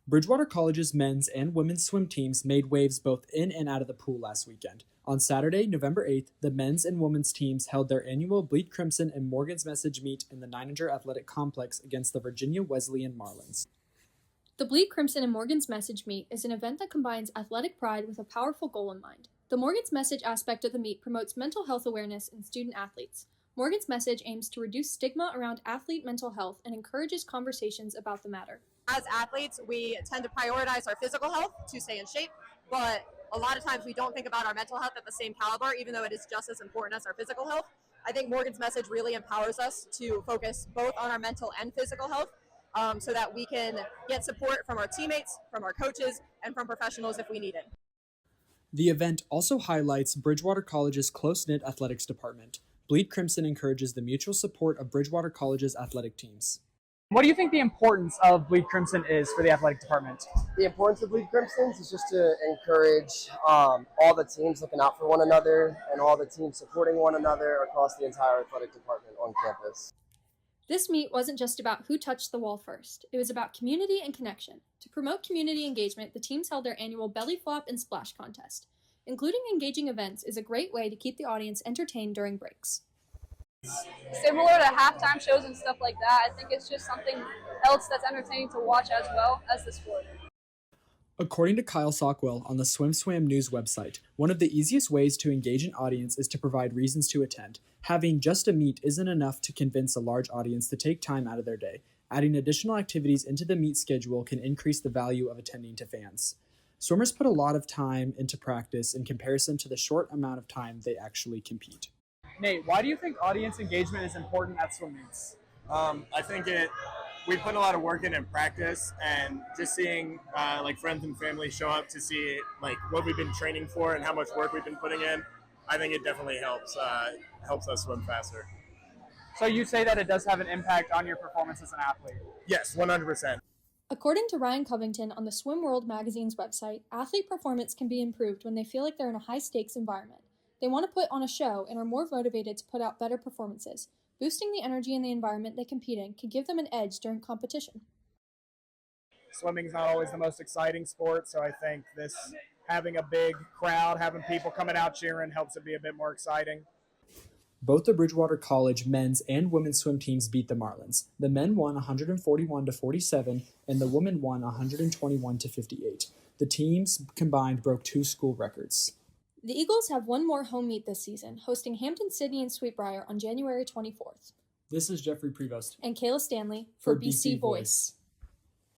Bridgewater College's men's and women's swim teams made waves both in and out of the pool last weekend. On Saturday, November 8th, the men's and women's teams held their annual Bleed Crimson and Morgan's Message meet in the Nininger Athletic Complex against the Virginia Wesleyan Marlins. The Bleed Crimson and Morgan's Message meet is an event that combines athletic pride with a powerful goal in mind. The Morgan's Message aspect of the meet promotes mental health awareness in student athletes. Morgan's Message aims to reduce stigma around athlete mental health and encourages conversations about the matter. As athletes, we tend to prioritize our physical health to stay in shape, but a lot of times we don't think about our mental health at the same caliber, even though it is just as important as our physical health. I think Morgan's Message really empowers us to focus both on our mental and physical health so that we can get support from our teammates, from our coaches, and from professionals if we need it. The event also highlights Bridgewater College's close-knit athletics department. Bleed Crimson encourages the mutual support of Bridgewater College's athletic teams. What do you think the importance of Bleed Crimson is for the athletic department? The importance of Bleed Crimsons is just to encourage all the teams looking out for one another and all the teams supporting one another across the entire athletic department on campus. This meet wasn't just about who touched the wall first. It was about community and connection. To promote community engagement, the teams held their annual belly flop and splash contest. Including engaging events is a great way to keep the audience entertained during breaks. Similar to halftime shows and stuff like that, I think it's just something else that's entertaining to watch as well as the sport. According to Kyle Sockwell on the Swim Swam News website, one of the easiest ways to engage an audience is to provide reasons to attend. Having just a meet isn't enough to convince a large audience to take time out of their day. Adding additional activities into the meet schedule can increase the value of attending to fans. Swimmers put a lot of time into practice in comparison to the short amount of time they actually compete. Nate, why do you think audience engagement is important at swim meets? I think we put a lot of work in practice, and just seeing like friends and family show up to see like what we've been training for and how much work we've been putting in, I think it definitely helps us swim faster. So you say that it does have an impact on your performance as an athlete? Yes, 100%. According to Ryan Covington on the Swim World magazine's website, athlete performance can be improved when they feel like they're in a high-stakes environment. They want to put on a show and are more motivated to put out better performances. Boosting the energy in the environment they compete in can give them an edge during competition. Swimming's not always the most exciting sport, so I think having a big crowd, having people coming out cheering helps it be a bit more exciting. Both the Bridgewater College men's and women's swim teams beat the Marlins. The men won 141-47 and the women won 121-58. The teams combined broke 2 school records. The Eagles have one more home meet this season, hosting Hampton-Sydney and Sweetbriar on January 24th. This is Jeffrey Prevost and Kayla Stanley for BC Voice.